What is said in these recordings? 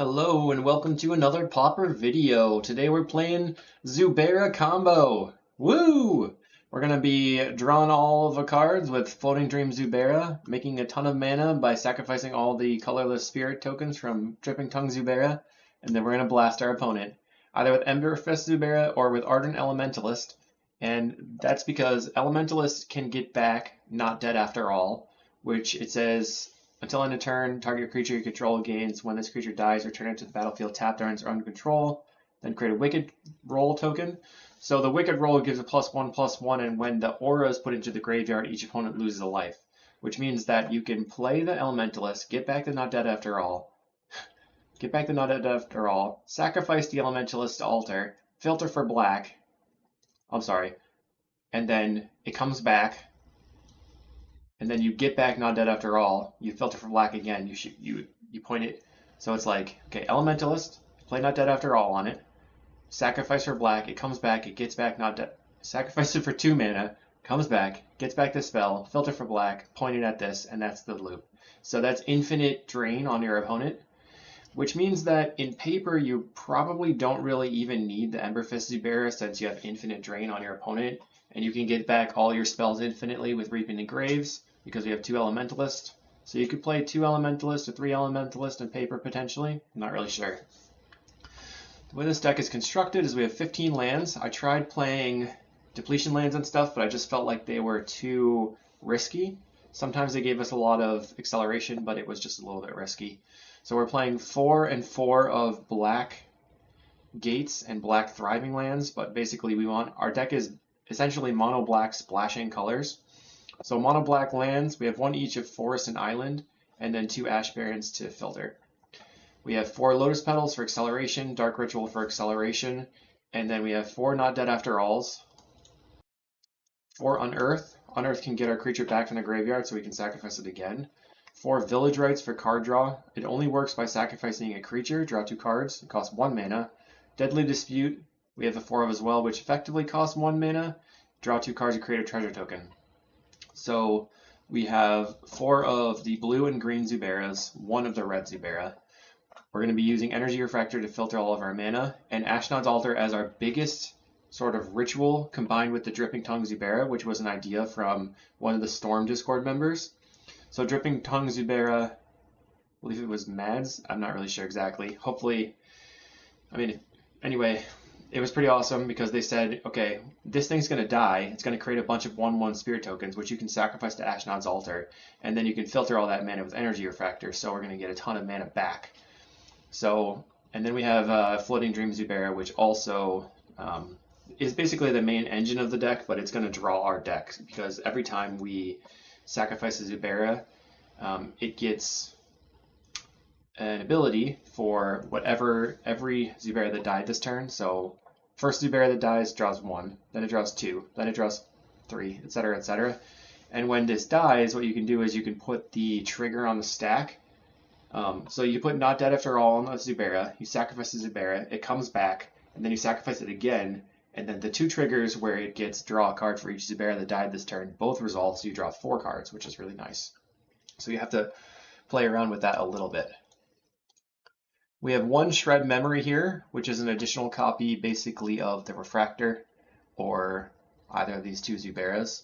Hello and welcome to another Pauper video. Today we're playing Zubera combo. Woo! We're gonna be drawing all of the cards with Floating Dream Zubera, making a ton of mana by sacrificing all the colorless spirit tokens from Dripping Tongue Zubera, and then we're gonna blast our opponent, either with Emberfist Zubera or with Ardent Elementalist. And that's because Elementalist can get back Not Dead After All, which it says until end of turn, target creature you control gains. When this creature dies, return it to the battlefield tapped or under control. Then create a Wicked Roll token. So the Wicked Roll gives a +1/+1, and when the aura is put into the graveyard, each opponent loses a life. Which means that you can play the Elementalist, get back the Not Dead After All, sacrifice the Elementalist to altar, filter for black. I'm sorry. And then it comes back. And then you get back Not Dead After All, you filter for black again, you point it, so it's like, okay, Elementalist, play Not Dead After All on it, sacrifice for black, it comes back, it gets back Not Dead, sacrifice it for 2 mana, comes back, gets back the spell, filter for black, point it at this, and that's the loop. So that's infinite drain on your opponent, which means that in paper you probably don't really even need the Emberfist Zubera since you have infinite drain on your opponent, and you can get back all your spells infinitely with Reaping the Graves, because we have 2 Elementalists. So you could play 2 Elementalists or 3 Elementalists in paper potentially. I'm not really sure. The way this deck is constructed is we have 15 lands. I tried playing depletion lands and stuff, but I just felt like they were too risky. Sometimes they gave us a lot of acceleration, but it was just a little bit risky. So we're playing 4 and 4 of black gates and black thriving lands, but basically our deck is essentially mono black splashing colors. So mono black lands, we have 1 each of Forest and Island, and then 2 Ash Barrens to filter. We have 4 Lotus Petals for acceleration, Dark Ritual for acceleration, and then we have 4 Not Dead After Alls, 4 Unearth. Unearth can get our creature back from the graveyard so we can sacrifice it again. 4 Village Rites for card draw. It only works by sacrificing a creature, draw 2 cards, it costs 1 mana. Deadly Dispute, we have a 4 of as well, which effectively costs 1 mana. Draw 2 cards to create a treasure token. So we have 4 of the blue and green Zuberas, 1 of the red Zubera. We're going to be using Energy Refractor to filter all of our mana, and Ashnod's Altar as our biggest sort of ritual combined with the Dripping Tongue Zubera, which was an idea from one of the Storm Discord members. So Dripping Tongue Zubera, I believe it was Mads, I'm not really sure exactly. Hopefully, anyway, it was pretty awesome because they said, okay, this thing's going to die. It's going to create a bunch of 1/1 spirit tokens, which you can sacrifice to Ashnod's Altar, and then you can filter all that mana with Energy Refractor, so we're going to get a ton of mana back. So, and then we have Floating Dream Zubera, which also is basically the main engine of the deck, but it's going to draw our deck, because every time we sacrifice a Zubera, it gets an ability for every Zubera that died this turn. So first Zubera that dies draws 1, then it draws 2, then it draws 3, etc., etc. And when this dies, what you can do is you can put the trigger on the stack. So you put Not Dead After All on the Zubera, you sacrifice the Zubera, it comes back, and then you sacrifice it again, and then the 2 triggers where it gets draw a card for each Zubera that died this turn both resolve, so you draw 4 cards, which is really nice. So you have to play around with that a little bit. We have 1 Shred Memory here, which is an additional copy basically of the Refractor or either of these 2 Zuberas.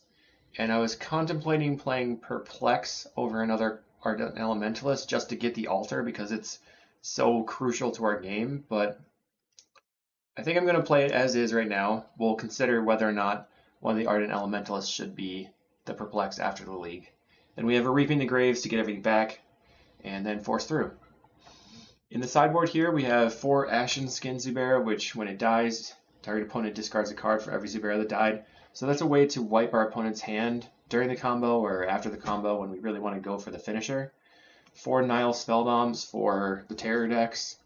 And I was contemplating playing Perplex over another Ardent Elementalist just to get the altar because it's so crucial to our game, but I think I'm going to play it as is right now. We'll consider whether or not one of the Ardent Elementalists should be the Perplex after the league. Then we have a Reaping the Graves to get everything back, and then Force Through. In the sideboard here, we have 4 Ashen Skin Zubera, which when it dies, target opponent discards a card for every Zubera that died. So that's a way to wipe our opponent's hand during the combo or after the combo when we really want to go for the finisher. 4 Nile Spellbombs for the Terror decks.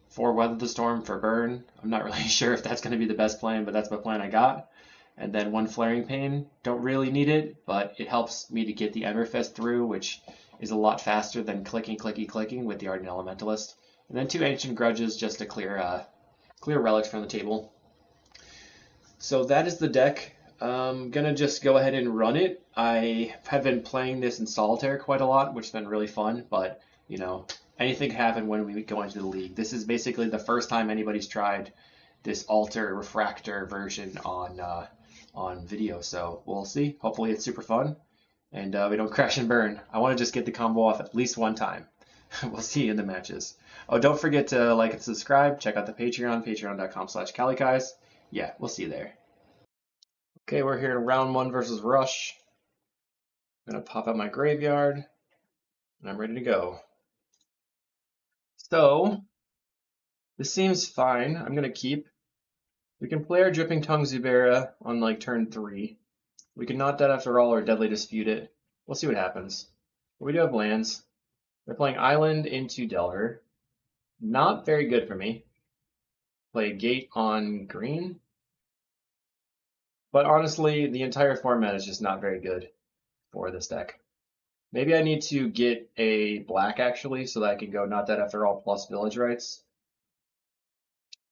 4 Weather the Storm for burn. I'm not really sure if that's going to be the best plan, but that's the plan I got. And then 1 Flaring Pain. Don't really need it, but it helps me to get the Emberfist through, which is a lot faster than clicking with the Ardent Elementalist. And then 2 Ancient Grudges just to clear relics from the table. So that is the deck. I'm gonna just go ahead and run it. I have been playing this in solitaire quite a lot, which has been really fun, but you know, anything can happen when we go into the league. This is basically the first time anybody's tried this alter refractor version on video, so we'll see. Hopefully it's super fun and we don't crash and burn. I want to just get the combo off at least one time. We'll see you in the matches. Oh, don't forget to like and subscribe. Check out the Patreon, patreon.com/calicais. Yeah, we'll see you there. Okay, we're here in round 1 versus Rush. I'm gonna pop out my graveyard, and I'm ready to go. So, this seems fine. I'm gonna keep. We can play our Dripping Tongue Zubera on like turn 3. We can not dead after all or deadly dispute it. We'll see what happens. But we do have lands. They're playing Island into Delver. Not very good for me. Play Gate on green. But honestly, the entire format is just not very good for this deck. Maybe I need to get a black actually so that I can go not dead after all plus Village Rites.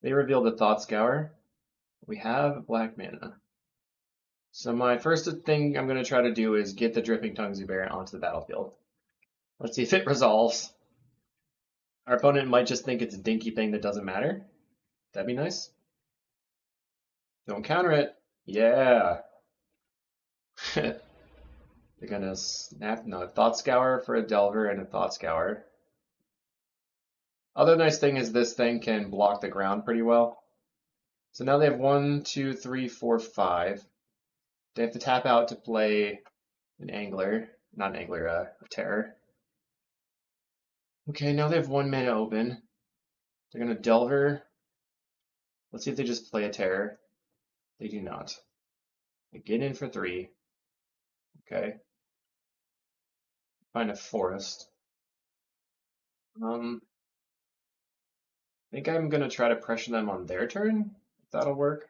They revealed the Thought Scour. We have black mana. So my first thing I'm going to try to do is get the Dripping Tongue Zubera onto the battlefield. Let's see if it resolves. Our opponent might just think it's a dinky thing that doesn't matter. That'd be nice. Don't counter it. Yeah. They're gonna snap. No, Thought Scour for a Delver and a Thought Scour. Other nice thing is this thing can block the ground pretty well. So now they have 1, 2, 3, 4, 5. They have to tap out to play an Angler. Not an Angler, a Terror. Okay, now they have 1 mana open. They're gonna Delver. Let's see if they just play a Terror. They do not. They get in for 3. Okay. Find a Forest. I think I'm gonna try to pressure them on their turn, if that'll work.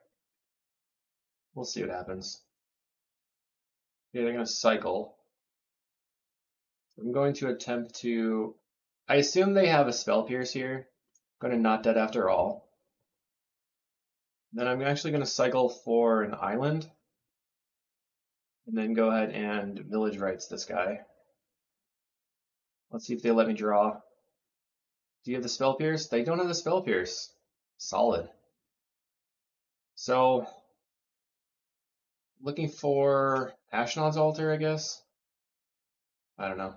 We'll see what happens. Okay, they're gonna cycle. I'm going to attempt to. I assume they have a Spell Pierce here. I'm gonna not dead after all. Then I'm actually gonna cycle for an island. And then go ahead and Village Rites this guy. Let's see if they let me draw. Do you have the Spell Pierce? They don't have the Spell Pierce. Solid. So, looking for Ashnod's Altar, I guess. I don't know.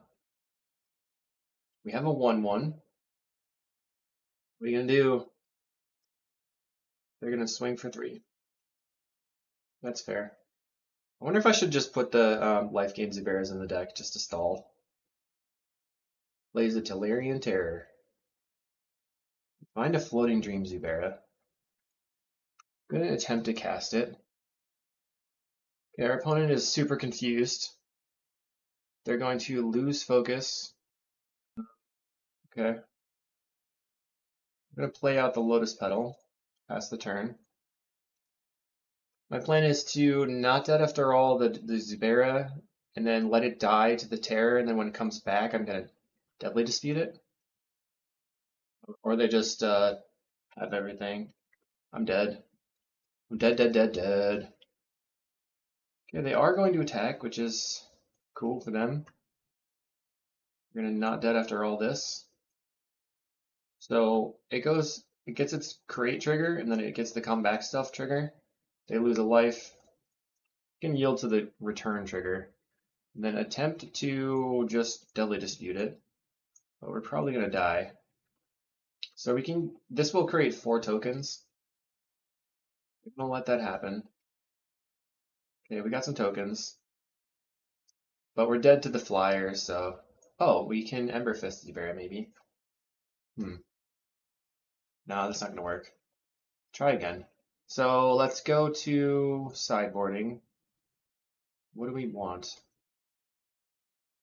We have a 1/1. What are you gonna do? They're gonna swing for 3. That's fair. I wonder if I should just put the life gain Zuberas in the deck just to stall. Plays a Tellurian Terror. Find a Floating Dream Zubera. I'm gonna attempt to cast it. Okay, our opponent is super confused. They're going to lose focus. Okay. I'm gonna play out the Lotus Petal. Pass the turn. My plan is to not dead after all the Zubera, and then let it die to the Terror, and then when it comes back, I'm gonna deadly dispute it. Or they just have everything. I'm dead. I'm dead, dead, dead, dead. Okay, they are going to attack, which is cool for them. We're gonna not dead after all this. So it gets its create trigger, and then it gets the come back stuff trigger. They lose a life. It can yield to the return trigger. And then attempt to just deadly dispute it. But we're probably gonna die. So this will create 4 tokens. We're gonna let that happen. Okay, we got some tokens. But we're dead to the flyer, so. Oh, we can Ember Fist Zubera maybe. No, that's not gonna work. Try again. So let's go to sideboarding. What do we want?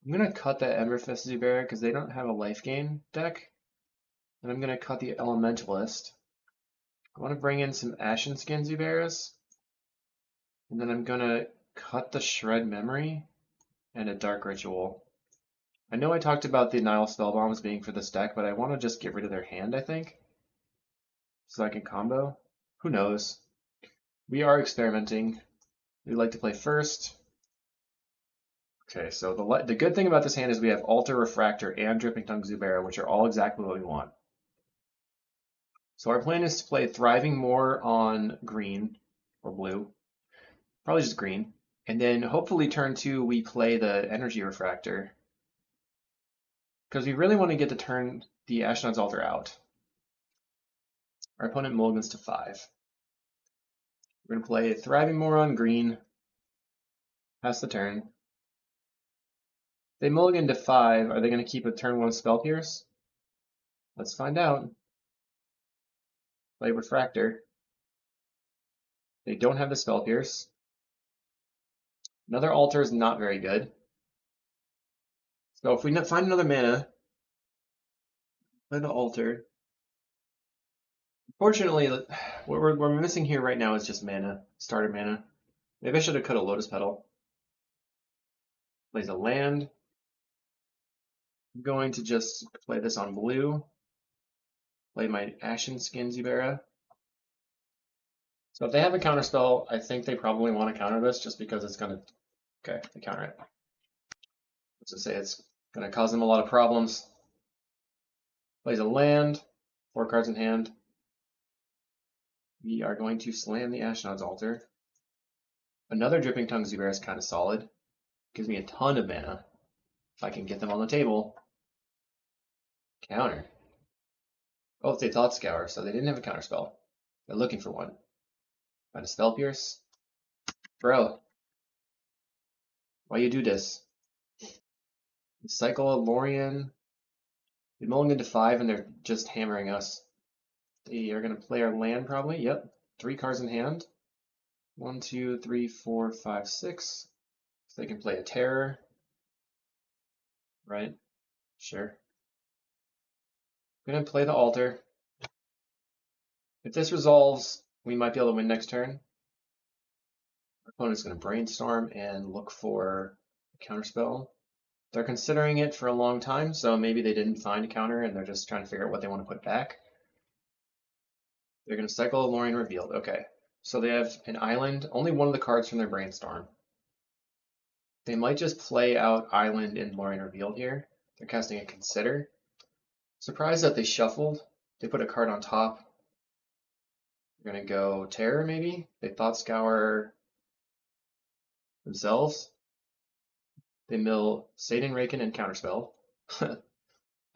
I'm gonna cut that Ember Fist Zubera because they don't have a life gain deck. And I'm gonna cut the Elementalist. I want to bring in some Ashen Skin Zuberas. And then I'm gonna cut the Shred Memory and a Dark Ritual. I know I talked about the Nile Spellbombs being for this deck, but I want to just get rid of their hand, I think. So I can combo. Who knows? We are experimenting. We like to play first. Okay, so the good thing about this hand is we have Altar, Refractor, and Dripping Tongue Zubera, which are all exactly what we want. So our plan is to play Thriving more on green or blue, probably just green, and then hopefully turn 2 we play the Energy Refractor because we really want to get the Ashnod's Altar out. Our opponent mulligans to 5. We're going to play Thriving more on green, pass the turn. If they mulligan to 5, are they going to keep a turn 1 Spell Pierce? Let's find out. Play Refractor. They don't have the Spell Pierce. Another Altar is not very good. So if we find another mana, play the Altar. Unfortunately, what we're missing here right now is just mana, starter mana. Maybe I should have cut a Lotus Petal. Plays a land. I'm going to just play this on blue. Play my Ashen Skin Zubera. So if they have a counterspell, I think they probably want to counter this just because it's going to... Okay, they counter it. Let's just say it's going to cause them a lot of problems. Plays a land, 4 cards in hand. We are going to slam the Ashnod's Altar. Another Dripping Tongue Zubera is kind of solid. Gives me a ton of mana. If I can get them on the table. Counter. Oh, they Thought Scour, so they didn't have a counterspell. They're looking for one. Find a Spell Pierce. Bro. Why you do this? Cycle a Lorien. We mulligan to 5 and they're just hammering us. They are going to play our land probably. Yep. 3 cards in hand. 1, 2, 3, 4, 5, 6. So they can play a Terror. Right? Sure. I'm going to play the Altar. If this resolves, we might be able to win next turn. Our opponent's going to Brainstorm and look for a counterspell. They're considering it for a long time, so maybe they didn't find a counter and they're just trying to figure out what they want to put back. They're going to cycle Lorien Revealed. Okay, so they have an island, only one of the cards from their Brainstorm. They might just play out Island and Lorien Revealed here. They're casting a Consider. Surprised that they shuffled. They put a card on top. They're going to go Terror maybe? They Thought Scour themselves. They mill Satan Raken and Counterspell.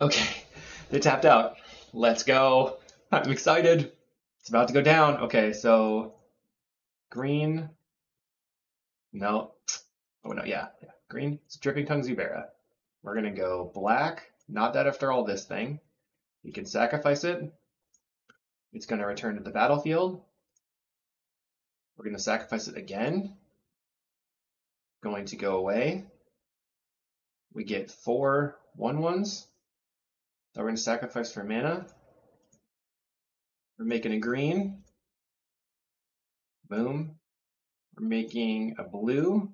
Okay, they tapped out. Let's go. I'm excited. It's about to go down. Okay, so green. No. Oh, no, yeah. Green. It's Dripping Tongue Zubera. We're going to go black. Not that after all this thing. You can sacrifice it. It's going to return to the battlefield. We're going to sacrifice it again. Going to go away. We get 4 1/1s that we're going to sacrifice for mana. We're making a green. Boom. We're making a blue.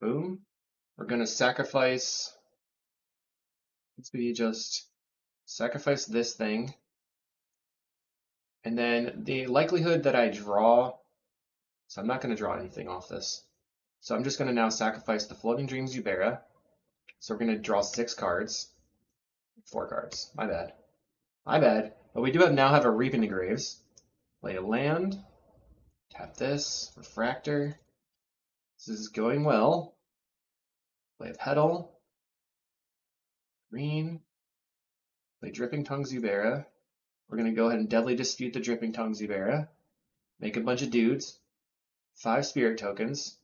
Boom. We're going to sacrifice. Let's be just sacrifice this thing. And then the likelihood that I draw, so I'm not going to draw anything off this. So I'm just going to now sacrifice the Floating Dream Zubera. So we're going to draw 6 cards. 4 cards. My bad. My bad. But we do now have a Reap in the Graves. Play a land. Tap this. Refractor. This is going well. Play a Petal. Green. Play Dripping Tongue Zubera. We're going to go ahead and Deadly Dispute the Dripping Tongue Zubera. Make a bunch of dudes. 5 spirit tokens.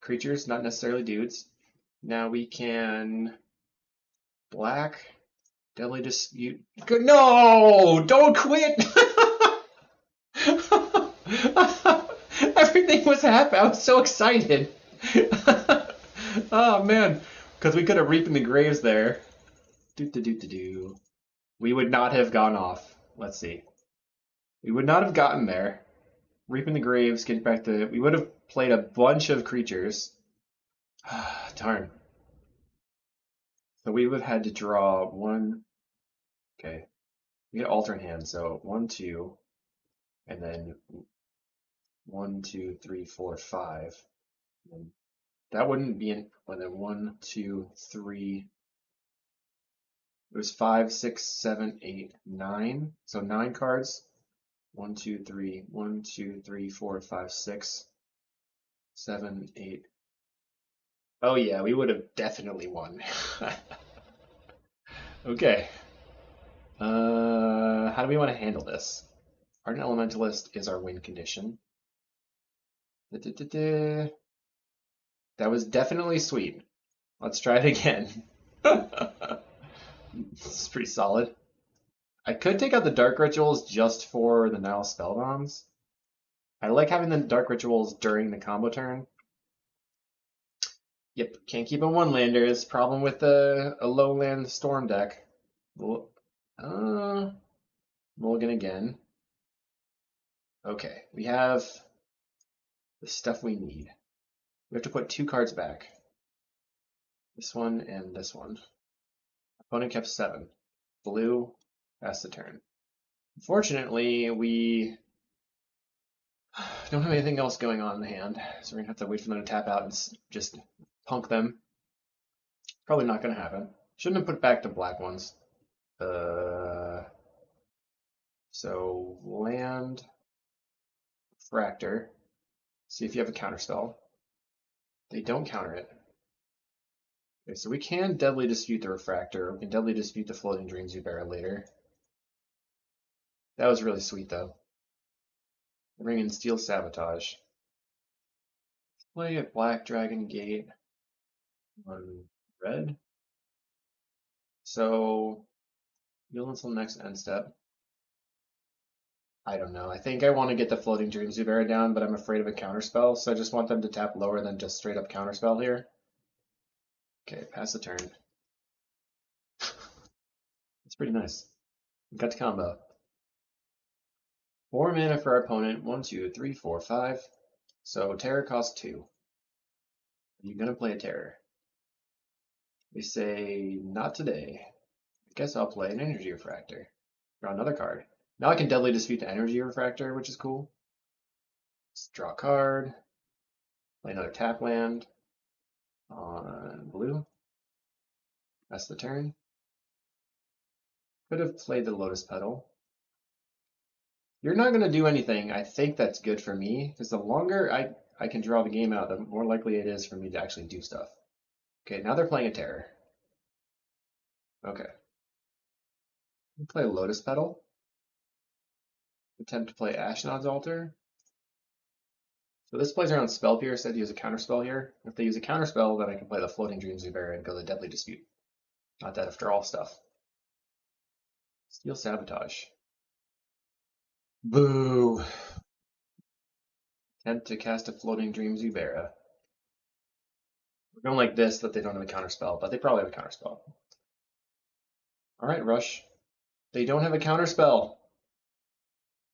Creatures, not necessarily dudes. Now we can black. Deadly Dispute. No! Don't quit! Everything was happy. I was so excited. Oh man, because we could have Reaped in the Graves there. Do. We would not have gone off. Let's see. We would not have gotten there. Reap in the Graves, get back to... We would have played a bunch of creatures. Darn. So we would have had to draw 1... Okay. We get Altar in hand, so 1, 2, and then 1, 2, 3, 4, 5. And That wouldn't be in, well, then 1, 2, 3. It was 5, 6, 7, 8, 9. So 9 cards. 1, 2, 3, 1, 2, 3, 4, 5, 6, 7, 8. Oh yeah, we would have definitely won. Okay. How do we want to handle this? Ardent Elementalist is our win condition. That was definitely sweet. Let's try it again. This is pretty solid. I could take out the Dark Rituals just for the Nile Spellbombs. I like having the Dark Rituals during the combo turn. Yep, can't keep on one-landers. Problem with a low-land Storm deck. Mulligan again. Okay, we have the stuff we need. We have to put 2 cards back. This one and this one. Opponent kept 7. Blue, pass the turn. Unfortunately, we don't have anything else going on in the hand, so we're going to have to wait for them to tap out and just punk them. Probably not going to happen. Shouldn't have put back the black ones. So land, Fractor. See if you have a counterspell. They don't counter it. Okay, so we can Deadly Dispute the Refractor. We can Deadly Dispute the Floating Dream Zubera later. That was really sweet, though. Bring in Steel Sabotage. Play a Black Dragon Gate on red. So, you'll until the next end step. I don't know. I think I want to get the Floating Dream Zubera down, but I'm afraid of a counterspell, so I just want them to tap lower than just straight up counterspell here. Okay, pass the turn. It's pretty nice. We got the combo. 4 mana for our opponent. 1, 2, 3, 4, 5. So terror costs 2. Are you gonna play a terror? They say not today. I guess I'll play an Energy Refractor. Draw another card. Now I can Deadly Dispute the Energy Refractor, which is cool. Let's draw a card. Play another tap land on blue. That's the turn. Could have played the Lotus Petal. You're not going to do anything. I think that's good for me, because the longer I can draw the game out, the more likely it is for me to actually do stuff. Okay, now they're playing a terror. Okay. Play Lotus Petal. Attempt to play Ashnod's Altar. So this plays around Spell Pierce. I'd use a counterspell here. If they use a counterspell, then I can play the Floating Dream Zubera and go the Deadly Dispute. Not that after all stuff. Steel Sabotage. Boo! Attempt to cast a Floating Dream Zubera. We're going like this, that they don't have a counterspell, but they probably have a counterspell. Alright, Rush. They don't have a counterspell.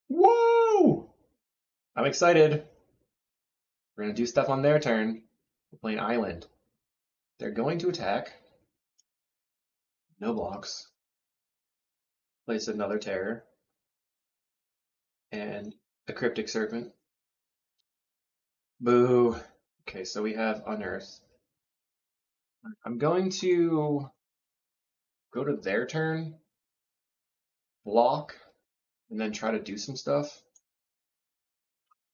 Whoa! I'm excited. We're going to do stuff on their turn. We're playing Island. They're going to attack. No blocks. Place another terror. And a Cryptic Serpent. Boo. Okay, so we have Unearth. I'm going to go to their turn, block, and then try to do some stuff.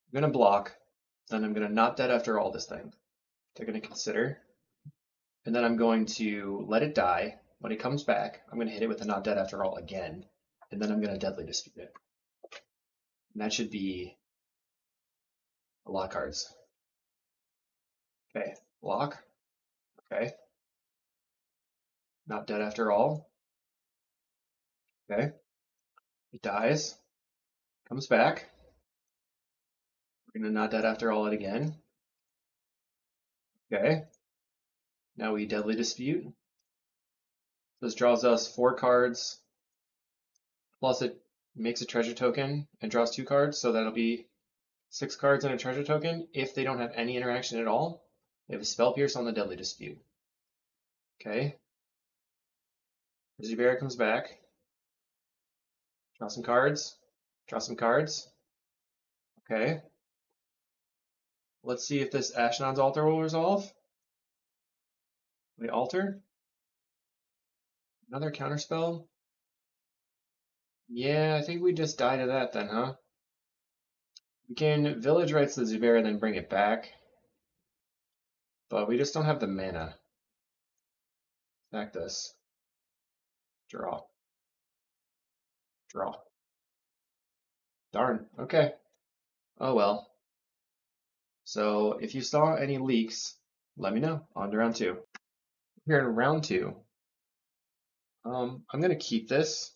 I'm going to block, then I'm going to not dead after all this thing. They're going to consider. And then I'm going to let it die. When it comes back, I'm going to hit it with a not dead after all again. And then I'm going to Deadly Dispute it. And that should be a lot of cards. Okay, block. Okay. Not dead after all. Okay. It dies. Comes back. We're going to not dead after all it again. Okay. Now we Deadly Dispute. This draws us 4 cards. Plus it makes a treasure token and draws 2 cards. So that'll be 6 cards and a treasure token. If they don't have any interaction at all, they have a Spell Pierce on the Deadly Dispute. Okay. Zubera comes back. Draw some cards. Draw some cards. Okay. Let's see if this Ashnod's Altar will resolve. We alter. Another counterspell. Yeah, I think we just die to that then, huh? We can Village Rites the Zubera and then bring it back. But we just don't have the mana. Sack this. Draw. Draw. Darn. Okay. Oh well. So if you saw any leaks, let me know. On to round 2. Here in round 2, I'm gonna keep this.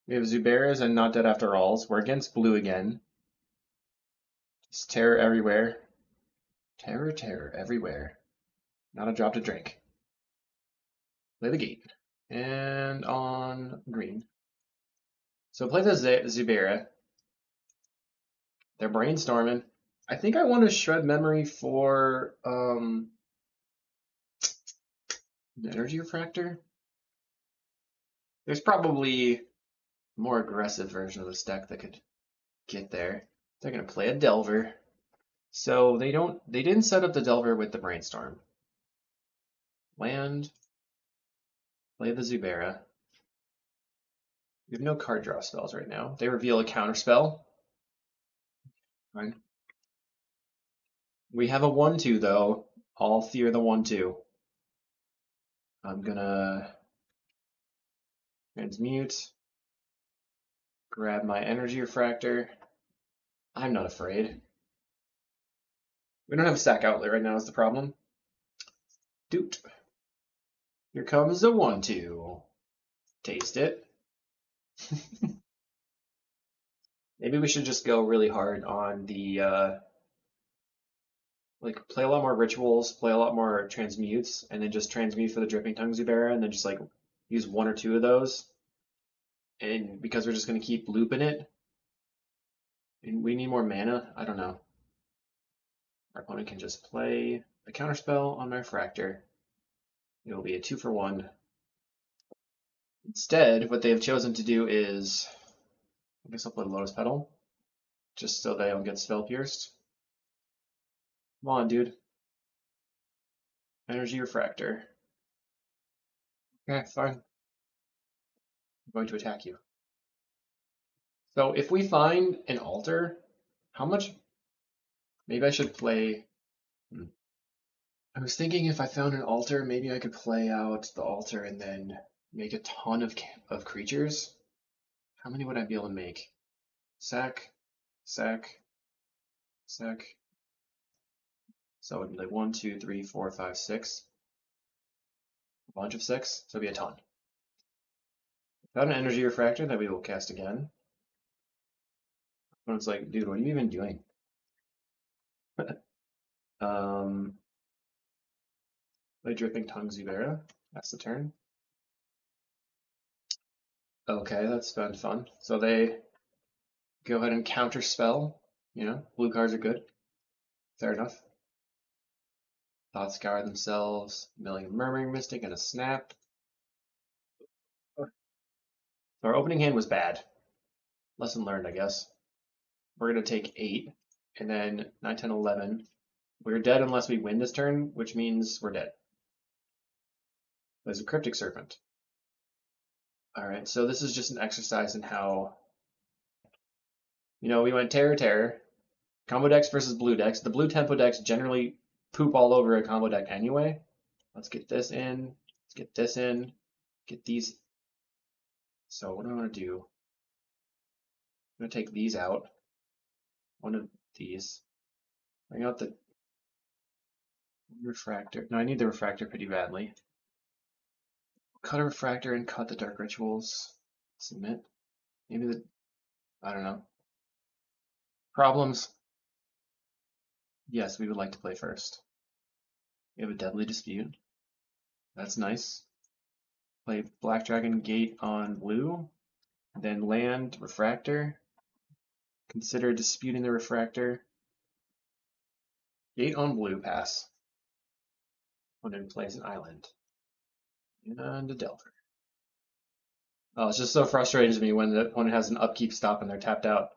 We have Zuberas and Not Dead After Alls. We're against blue again. Just terror everywhere. Terror, terror everywhere. Not a drop to drink. Play the gate. And on green. So play the Zubera. They're brainstorming. I think I want to shred memory for the energy refractor. There's probably a more aggressive version of this deck that could get there. They're gonna play a Delver. So they didn't set up the Delver with the brainstorm. Land, play the Zubera. We have no card draw spells right now. They reveal a counter spell. Fine. We have a 1/2 though. All fear the 1/2. I'm gonna transmute. Grab my energy refractor. I'm not afraid. We don't have a sack outlet right now is the problem. Doot. Here comes the 1/2. Taste it. Maybe we should just go really hard on the like play a lot more rituals, play a lot more transmutes, and then just transmute for the Dripping Tongue Zubera, and then just like use 1 or 2 of those. And because we're just gonna keep looping it, and we need more mana, I don't know. Our opponent can just play a counterspell on my refractor. It'll be a 2 for 1. Instead, what they've chosen to do is, I guess I'll play Lotus Petal, just so they don't get spell pierced. Come on, dude. Energy refractor. Okay, fine. I'm going to attack you. So if we find an altar, how much? Maybe I should play. I was thinking if I found an altar, maybe I could play out the altar and then make a ton of creatures. How many would I be able to make? Sack, sack, sack. So it would be like 1, 2, 3, 4, 5, 6. A bunch of 6, so it'd be a ton. Found an energy refractor that we will cast again. And it's like, dude, what are you even doing? Play Dripping Tongue Zubera. That's the turn. Okay, that's been fun. So they go ahead and counter spell. You know, blue cards are good. Fair enough. Thought Scour themselves, Million Murmuring Mystic, and a Snap. So our opening hand was bad. Lesson learned, I guess. We're going to take 8, and then 9, 10, 11. We're dead unless we win this turn, which means we're dead. There's a Cryptic Serpent. Alright, so this is just an exercise in how, you know, we went Terror, Terror, combo decks versus blue decks. The blue tempo decks generally poop all over a combo deck anyway. Let's get this in, let's get this in, get these. So what do I want to do? I'm going to take these out, one of these, bring out the refractor. No, I need the refractor pretty badly. Cut a refractor and cut the dark rituals. Submit. Maybe the, I don't know. Problems. Yes, we would like to play first. We have a Deadly Dispute. That's nice. Play Black Dragon Gate on blue. Then land refractor. Consider disputing the refractor. Gate on blue, pass. Opponent plays an island. And a Delver. Oh, it's just so frustrating to me when the opponent has an upkeep stop and they're tapped out.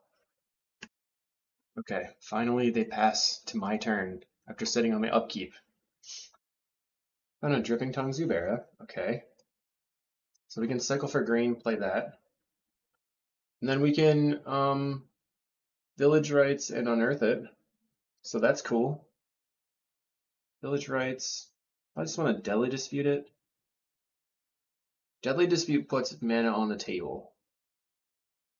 Okay, finally they pass to my turn after sitting on my upkeep. And a Dripping Tongue Zubera. Okay. So we can cycle for green, play that. And then we can Village Rights and Unearth it. So that's cool. Village Rights. I just want to Deadly Dispute it. Deadly Dispute puts mana on the table.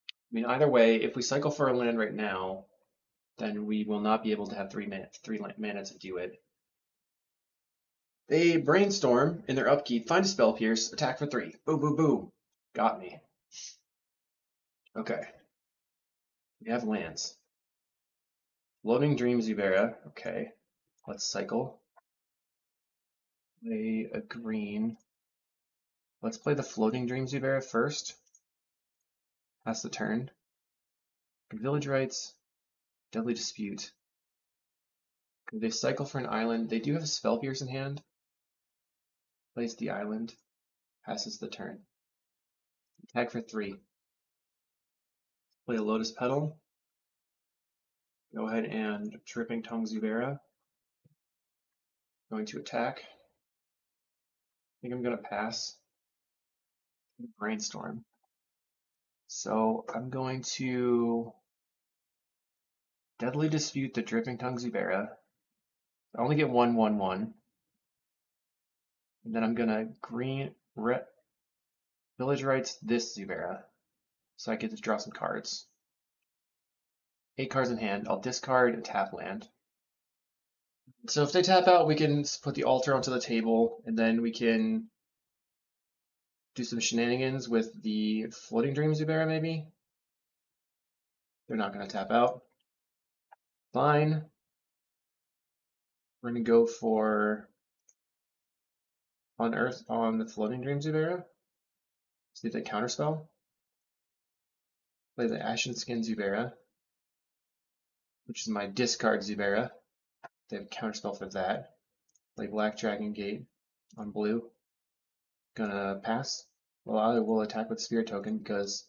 I mean, either way, if we cycle for a land right now, then we will not be able to have three mana to do it. They Brainstorm in their upkeep, find a Spell Pierce, attack for 3. Boom, boom, boom. Got me. Okay. We have lands. Floating Dream Zubera. Okay. Let's cycle. Play a green. Let's play the Floating Dream Zubera first. Pass the turn. Village Rights. Deadly Dispute. They cycle for an island. They do have a Spell Pierce in hand. Plays the island. Passes the turn. Attack for 3. Play a Lotus Petal. Go ahead and Dripping Tongue Zubera. Going to attack. I think I'm going to pass. Brainstorm. So I'm going to Deadly Dispute the Dripping Tongue Zubera. I only get 1/1/1. And then I'm going to Village Rights this Zubera. So I get to draw some cards. 8 cards in hand. I'll discard a tap land. So if they tap out, we can put the altar onto the table, and then we can do some shenanigans with the Floating Dream Zubera, maybe? They're not going to tap out. Fine. We're going to go for Unearth on the Floating Dream Zubera. See if they counterspell. Play the Ashen Skin Zubera, which is my discard Zubera. They have counterspell for that. Play Black Dragon Gate on blue. Gonna pass. Well, I will attack with Spirit Token because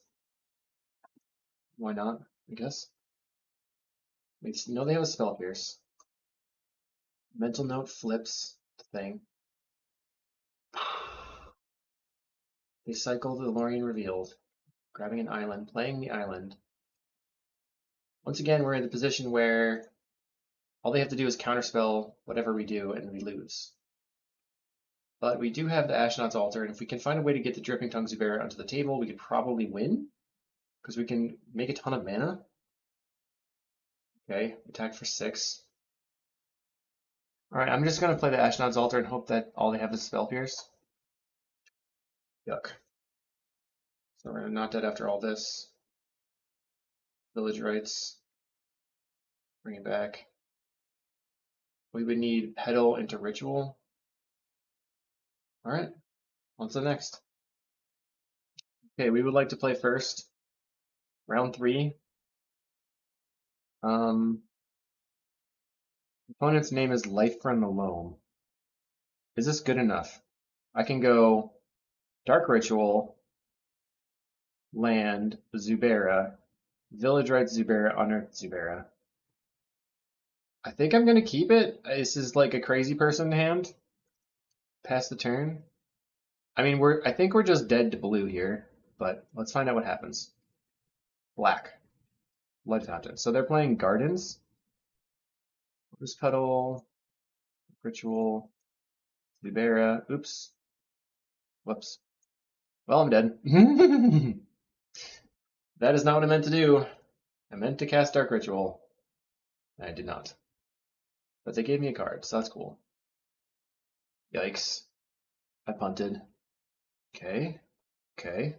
why not, I guess. They know they have a Spell Pierce. Mental Note flips the thing. They cycle the Lorien Revealed, grabbing an island, playing the island. Once again, we're in the position where all they have to do is counterspell whatever we do and we lose. But we do have the Ashnod's Altar, and if we can find a way to get the Dripping Tongue Zubera onto the table, we could probably win, because we can make a ton of mana. Okay, attack for 6. Alright, I'm just going to play the Ashnod's Altar and hope that all they have is Spell Pierce. Yuck. So we're not dead after all this. Village Rights. Bring it back. We would need Petal into Ritual. Alright, on to the next. Okay, we would like to play first. Round 3. Opponent's name is Lifefriend Malone. Is this good enough? I can go Dark Ritual, Land, Zubera, Village Rights Zubera, Unearth Zubera. I think I'm gonna keep it. This is like a crazy person hand. Pass the turn. I mean, I think we're just dead to blue here, but let's find out what happens. Black. Blood Fountain. So they're playing Gardens. Lotus Petal, Ritual, Zubera. Oops. Whoops. Well, I'm dead. That is not what I meant to do. I meant to cast Dark Ritual. And I did not. But they gave me a card, so that's cool. Yikes. I punted. Okay. Okay.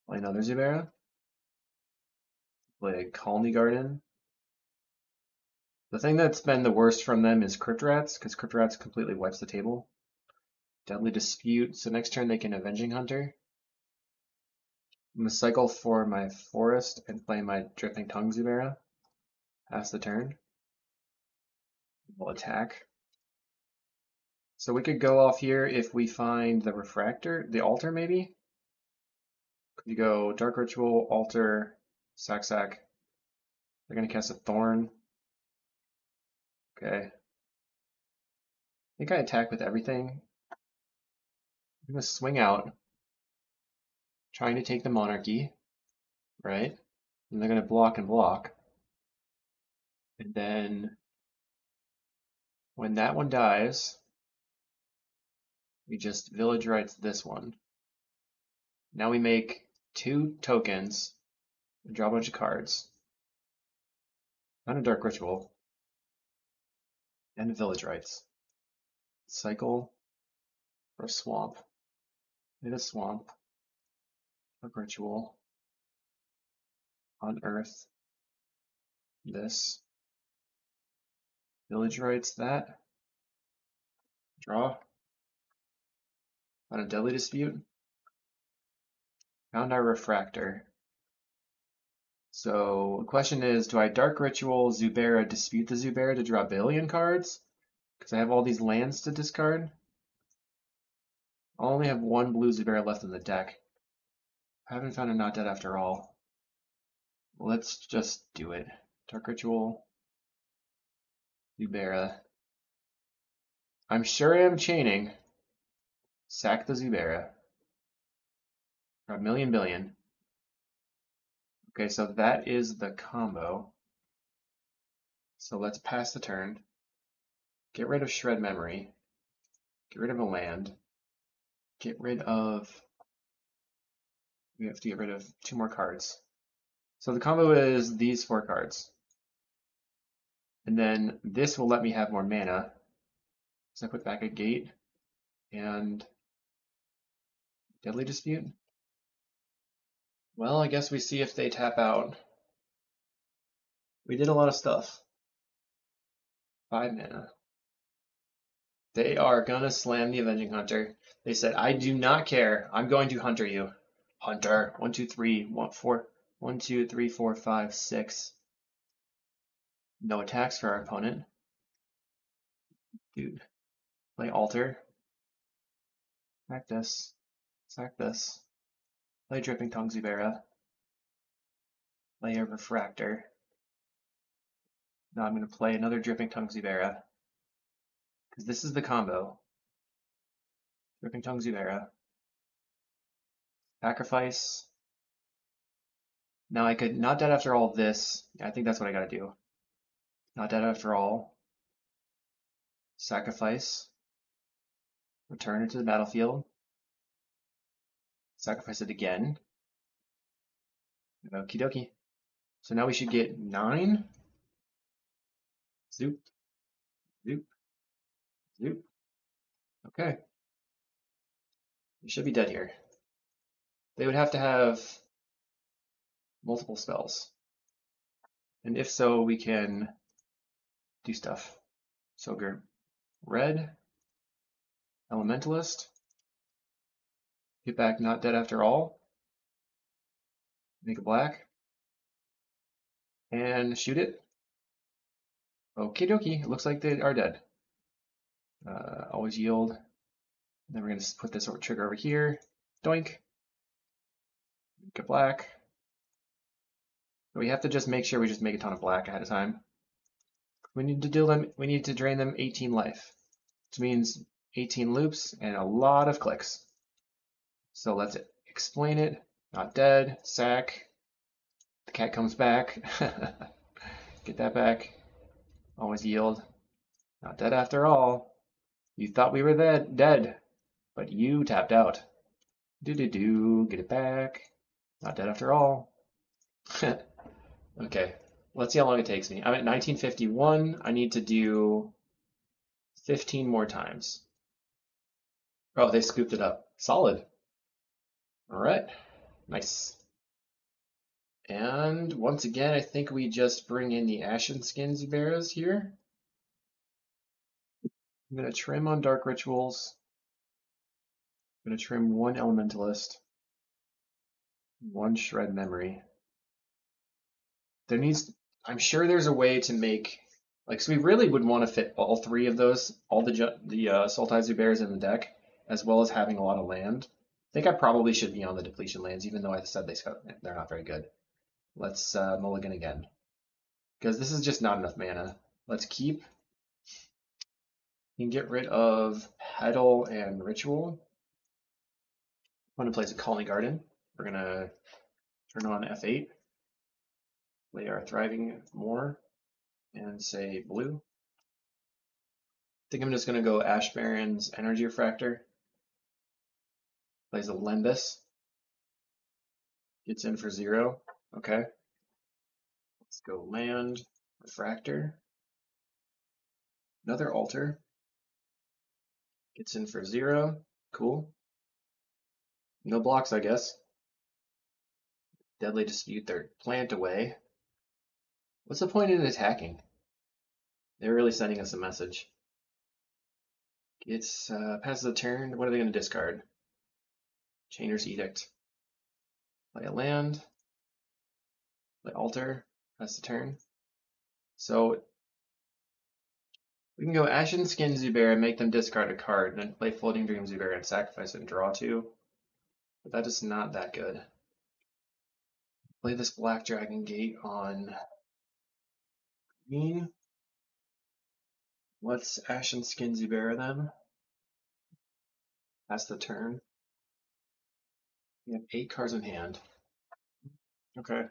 Play another Zubera. Play Call Me Garden. The thing that's been the worst from them is Crypt Rats, because Crypt Rats completely wipes the table. Deadly Dispute, so next turn they can Avenging Hunter. I'm going to cycle for my Forest and play my Dripping Tongue Zubera. Pass the turn. We'll attack. So we could go off here if we find the Refractor, the Altar maybe? Could you go Dark Ritual, Altar, Sack. They're going to cast a Thorn. Okay. think I attack with everything. I'm gonna swing out, trying to take the monarchy, right? And they're gonna block and block. And then when that one dies, we just village rights this one. Now we make 2 tokens and draw a bunch of cards. And a dark ritual. And a village rights. Cycle for swamp. Hit a swamp. Dark ritual. Unearth. This. Village rights that. Draw. On a deadly dispute. Found our refractor. So the question is, do I Dark Ritual Zubera dispute the Zubera to draw a billion cards? Because I have all these lands to discard. I'll only have 1 blue Zubera left in the deck. I haven't found a not dead after all. Let's just do it. Dark Ritual Zubera. I'm sure I am chaining. Sack the Zubera. For a million billion. Okay, so that is the combo. So let's pass the turn. Get rid of Shred Memory. Get rid of a land. Get rid of... We have to get rid of 2 more cards. So the combo is these 4 cards. And then this will let me have more mana. So I put back a gate and Deadly Dispute. Well, I guess we see if they tap out. We did a lot of stuff. 5 mana. They are gonna slam the Avenging Hunter. They said, I do not care. I'm going to hunter you. Hunter. 1, 2, 3, 1, 4. 1, 2, 3, 4, 5, 6. No attacks for our opponent. Dude. Play Altar. Sack this. Sack this. Play Dripping Tongue Zubera. Play a Refractor. Now I'm going to play another Dripping Tongue Zubera. Because this is the combo. Dripping Tongue Zubera. Sacrifice. Now I could not dead after all this. I think that's what I got to do. Not dead after all. Sacrifice. Return it to the battlefield. Sacrifice it again. Okie dokie. So now we should get 9. Zoop. Zoop. Zoop. Okay. We should be dead here. They would have to have multiple spells. And if so, we can do stuff. So red, Elementalist, get back not dead after all, make a black, and shoot it. Okie dokie, it looks like they are dead. Always yield. Then we're going to put this trigger over here. Doink. Make a black. We have to just make sure we just make a ton of black ahead of time. We need to do them. We need to drain them 18 life, which means 18 loops and a lot of clicks. So let's explain it. Not dead. Sack. The cat comes back. Get that back. Always yield. Not dead after all. You thought we were dead, but you tapped out. Do. Get it back. Not dead after all. Okay, let's see how long it takes me. I'm at 1951. I need to do 15 more times. Oh, they scooped it up. Solid. All right, nice. And once again, I think we just bring in the Ashen Skin Zuberas here. I'm going to trim on Dark Rituals. I'm going to trim 1 Elementalist, 1 Shred Memory. I'm sure there's a way to make, so we really would want to fit all 3 of those, all the Sultai Zuberas in the deck, as well as having a lot of land. I think I probably should be on the depletion lands, even though I said they're not very good. Let's mulligan again, because this is just not enough mana. Let's keep. You can get rid of Petal and Ritual. I'm going to place a Colony Garden. We're going to turn on F8. Play our Thriving More and say blue. I think I'm just going to go Ash Baron's Energy Refractor. Plays a Lembas. Gets in for 0. Okay. Let's go Land, Refractor. Another Altar. Gets in for 0. Cool. No blocks, I guess. Deadly Dispute their plant away. What's the point in attacking? They're really sending us a message. It's passes the turn. What are they going to discard? Chainer's Edict. Play a land. Play Altar. Pass the turn. So we can go Ashen Skin Zubera, make them discard a card, and then play Floating Dream Zubera and sacrifice it and draw 2. But that is not that good. Play this Black Dragon Gate on green. Let's Ashen Skin Zubera them. Pass the turn. We have 8 cards in hand. Okay.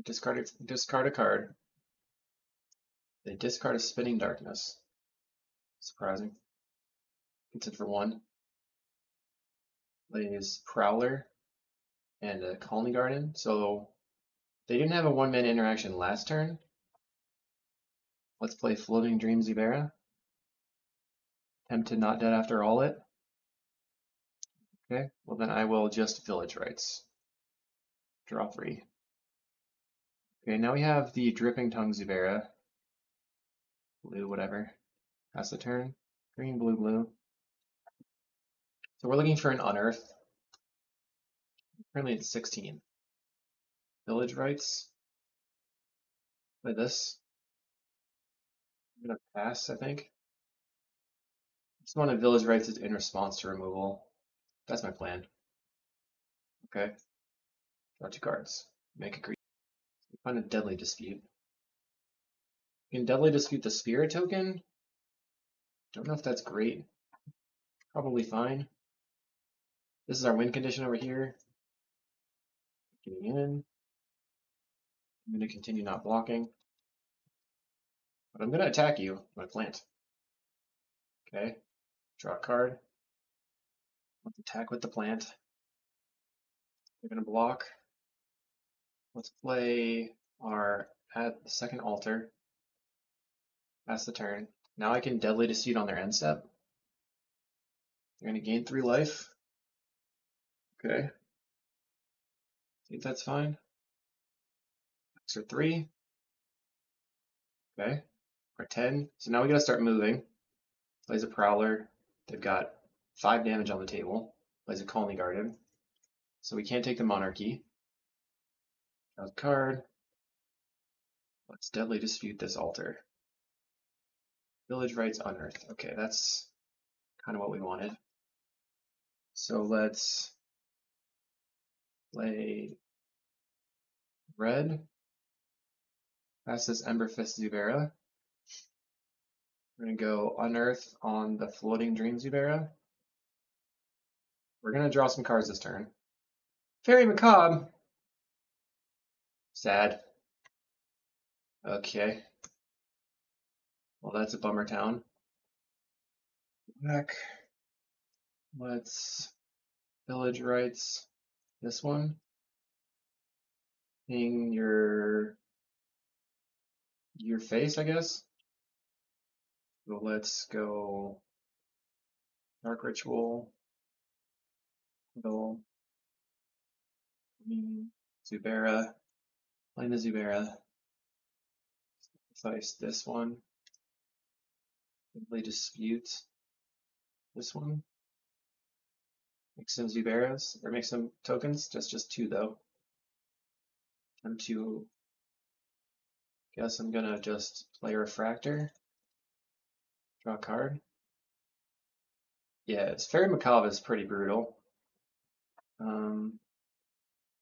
Discard a card. They discard a Spinning Darkness. Surprising. Gets it for 1. Plays Prowler and a Colony Garden. So they didn't have a 1-mana interaction last turn. Let's play Floating Dream Zubera. Attempt to not dead after all it. Okay, well then I will just Village Rites. Draw 3. Okay, now we have the Dripping Tongue Zubera. Blue, whatever. Pass the turn. Green, blue, blue. So we're looking for an Unearth. Currently it's 16. Village Rites. Play this. I'm gonna pass, I think. Just want to Village Rites it in response to removal. That's my plan. Okay. Draw 2 cards. Make a creature. Find a Deadly Dispute. You can Deadly Dispute the Spirit token. Don't know if that's great. Probably fine. This is our win condition over here. Getting in. I'm going to continue not blocking. But I'm going to attack you with my plant. Okay. Draw a card. Let's attack with the plant. We're going to block. Let's play our at the second altar. Pass the turn. Now I can Deadly Dispute on their end step. They're going to gain 3 life. Okay. I think that's fine. Extra 3. Okay. Or 10. So now we got to start moving. Plays a Prowler. They've got 5 damage on the table. Plays a Colony Garden. So we can't take the Monarchy. Draw a card. Let's Deadly Dispute this altar. Village Rites Unearth. Okay, that's kind of what we wanted. So let's play red. Pass this Ember Fist Zubera. We're going to go Unearth on the Floating Dream Zubera. We're going to draw some cards this turn. Fairy Macabre. Sad. Okay. Well, that's a bummer town. Back. Let's Village Rites this one. Ping your face, I guess. So let's go Dark Ritual. Middle. Zubera. Playing the Zubera. Sacrifice this one. Simply Dispute this one. Make some Zuberas, or make some tokens, just 2 though. I'm to guess I'm gonna just play Refractor. Draw a card. Yeah, it's Fairy Macabre is pretty brutal.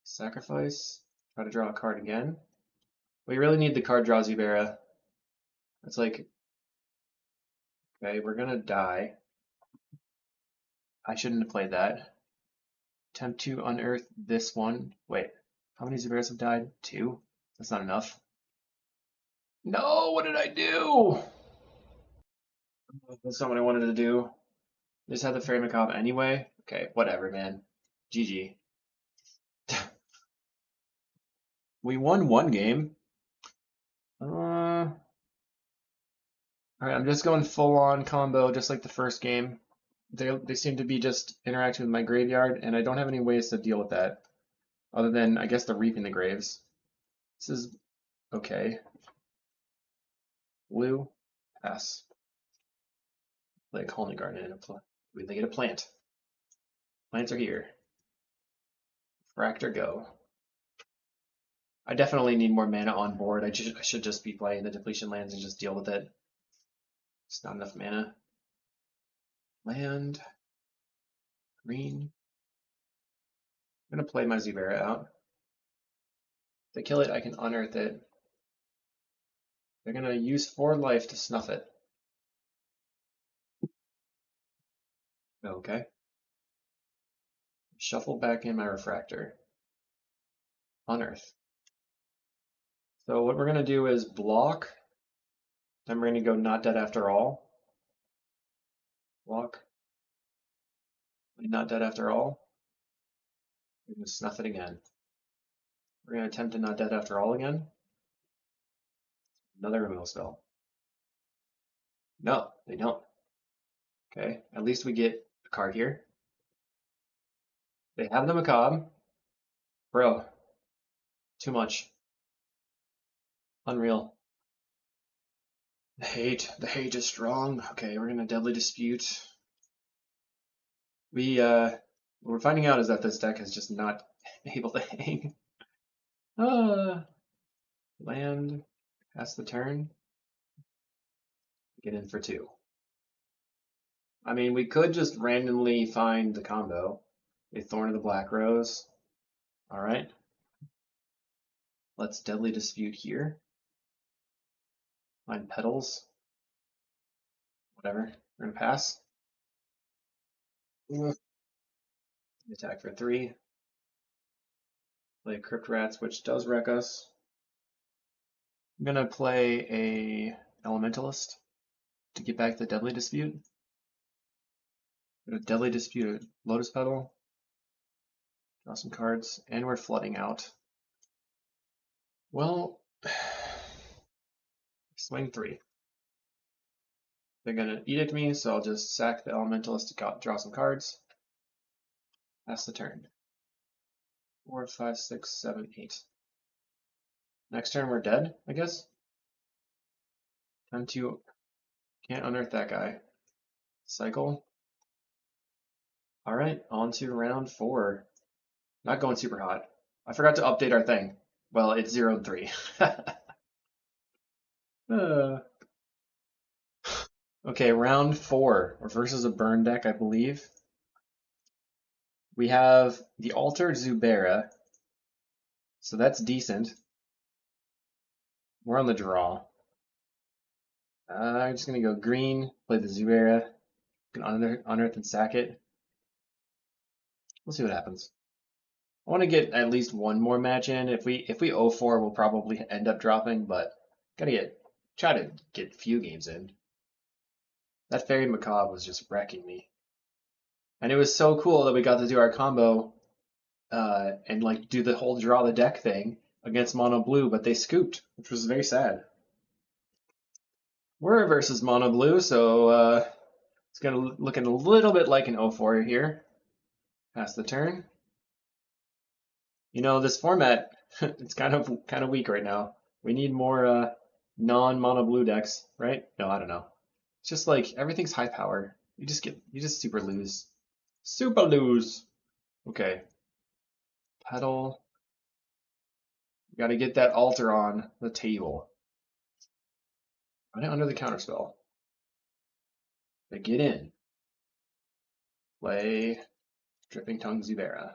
Sacrifice. Try to draw a card again. We really need the card draw Zubera. It's like Okay, we're gonna die. I shouldn't have played that. Attempt to unearth this one. Wait, how many Zuberas have died? 2? That's not enough. No, what did I do? That's not what I wanted to do. Just had the Fairy Macabre anyway. Okay, whatever, man. GG. We won one game. Alright, I'm just going full on combo, just like the first game. They seem to be just interacting with my graveyard, and I don't have any ways to deal with that. Other than, I guess, the Reaping the Graves. This is okay. Blue, pass. Play a Colony Garden and they get a plant. Plants are here. Fractor, go. I definitely need more mana on board. I should just be playing the depletion lands and just deal with it. It's not enough mana. Land. Green. I'm gonna play my Zubera out. If they kill it, I can unearth it. They're gonna use 4 life to snuff it. Okay. Shuffle back in my Refractor. Unearth. So what we're gonna do is block. Then we're gonna go not dead after all. Block. Not dead after all. We're gonna snuff it again. We're gonna attempt to not dead after all again. Another removal spell. No, they don't. Okay, at least we get a card here. They have the Macabre. Bro, too much. Unreal. The hate is strong. Okay, we're gonna Deadly Dispute. What we're finding out is that this deck is just not able to hang. Land, pass the turn. Get in for 2. I mean, we could just randomly find the combo. A Thorn of the Black Rose. All right. Let's Deadly Dispute here. Find Petals. Whatever. We're gonna pass. Attack for 3. Play Crypt Rats, which does wreck us. I'm gonna play a Elementalist to get back the Deadly Dispute. Gonna Deadly Dispute a Lotus Petal. Draw some cards, and we're flooding out. Well, swing 3. They're gonna edict me, so I'll just sack the Elementalist to draw some cards. Pass the turn. 4, 5, 6, 7, 8. Next turn we're dead, I guess. Time to can't unearth that guy. Cycle. All right, on to round 4. Not going super hot. I forgot to update our thing. Well, it's 0 and 3. Okay, round 4. Versus a burn deck, I believe. We have the Altered Zubera. So that's decent. We're on the draw. I'm just going to go green, play the Zubera. Can unearth and sack it. We'll see what happens. I want to get at least one more match in. If we 0-4, we'll probably end up dropping, but try to get a few games in. That Fairy Macabre was just wrecking me. And it was so cool that we got to do our combo and like do the whole draw the deck thing against Mono Blue, but they scooped, which was very sad. We're versus Mono Blue, so it's gonna looking a little bit like an 0-4 here. Pass the turn. You know, this format, it's kind of weak right now. We need more non-mono blue decks, right? No, I don't know. It's just like everything's high power. You just super lose. Super lose. Okay. Petal. We gotta get that altar on the table. Put it under the counterspell. They get in. Play Dripping Tongue Zubera.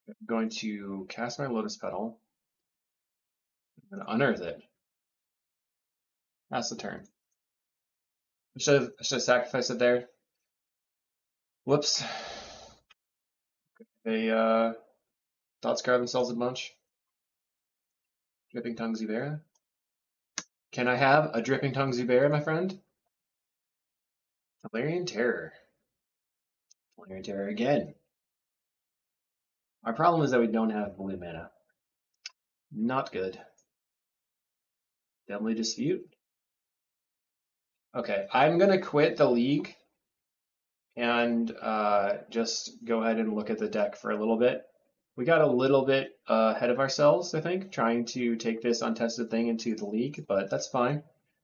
I'm going to cast my Lotus Petal. I'm gonna unearth it. Pass the turn. I should have sacrificed it there. Whoops. They thought scar themselves a bunch. Dripping Tongue Zubera. Can I have a Dripping Tongue Zubera, my friend? Valerian Terror. Valerian Terror again. Our problem is that we don't have blue mana. Not good. Deadly Dispute. Okay, I'm gonna quit the league and just go ahead and look at the deck for a little bit. We got a little bit ahead of ourselves, I think, trying to take this untested thing into the league, but that's fine.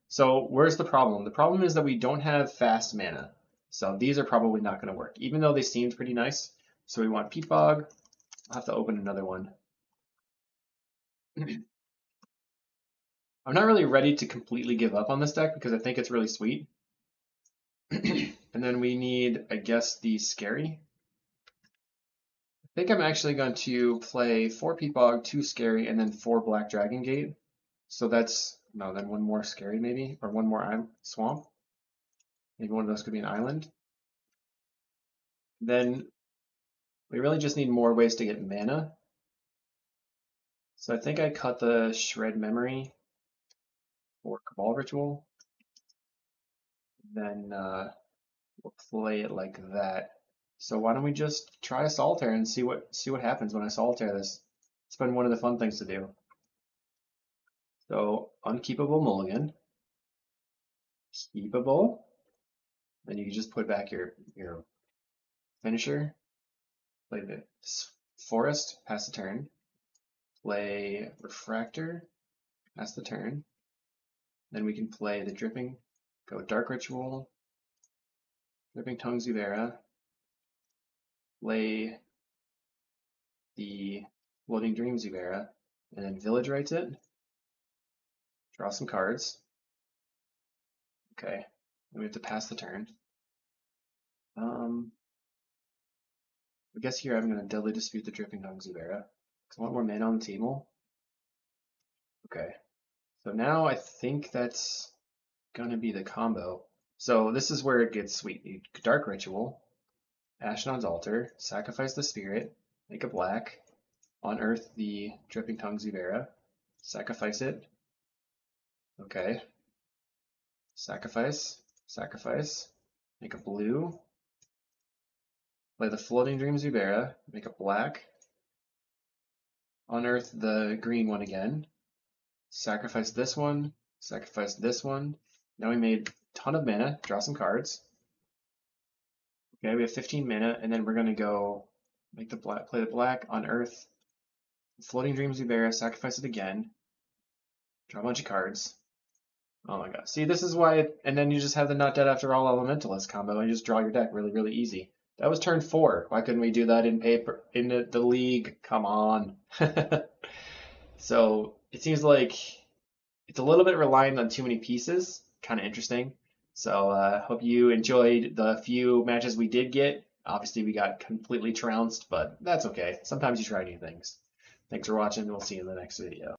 So where's the problem? The problem is that we don't have fast mana. So these are probably not going to work, even though they seemed pretty nice. So we want Peat Bog. I'll have to open another one. I'm not really ready to completely give up on this deck because I think it's really sweet. And then we need, I guess, the Scary. I think I'm actually going to play 4 Peat Bog, 2 Scary, and then 4 Black Dragon Gate. So that's, no, then 1 more Scary maybe, or 1 more Swamp. Maybe one of those could be an island. Then we really just need more ways to get mana. So I think I cut the Shred Memory for Cabal Ritual. Then we'll play it like that. So why don't we just try a Solitaire and see what happens when I Solitaire this. It's been one of the fun things to do. So Unkeepable Mulligan. Keepable. Then you can just put back your finisher. Play the Forest, pass the turn. Play Refractor, pass the turn. Then we can play the Dripping, go Dark Ritual, Dripping Tongue Zubera, play the Floating Dream Zubera, and then Village Rites it. Draw some cards. Okay, then we have to pass the turn. I guess here I'm going to Deadly Dispute the Dripping Tongue Zubera, because I want more mana on the table. Okay, so now I think that's going to be the combo. So this is where it gets sweet. You Dark Ritual, Ashnod's Altar, sacrifice the spirit, make a black, unearth the Dripping Tongue Zubera, sacrifice it. Okay. Sacrifice, sacrifice, make a blue, play the Floating Dream Zubera, make a black, unearth the green one again, sacrifice this one, sacrifice this one. Now we made a ton of mana, draw some cards. Okay, we have 15 mana, and then we're gonna go make the black, play the black, unearth, Floating Dream Zubera, sacrifice it again, draw a bunch of cards. Oh my god. See, this is why, and then you just have the Not Dead After All Elementalist combo, and you just draw your deck really, really easy. That was turn 4. Why couldn't we do that in paper, in the league? Come on. So it seems like it's a little bit reliant on too many pieces. Kind of interesting. So hope you enjoyed the few matches we did get. Obviously, we got completely trounced, but that's okay. Sometimes you try new things. Thanks for watching. We'll see you in the next video.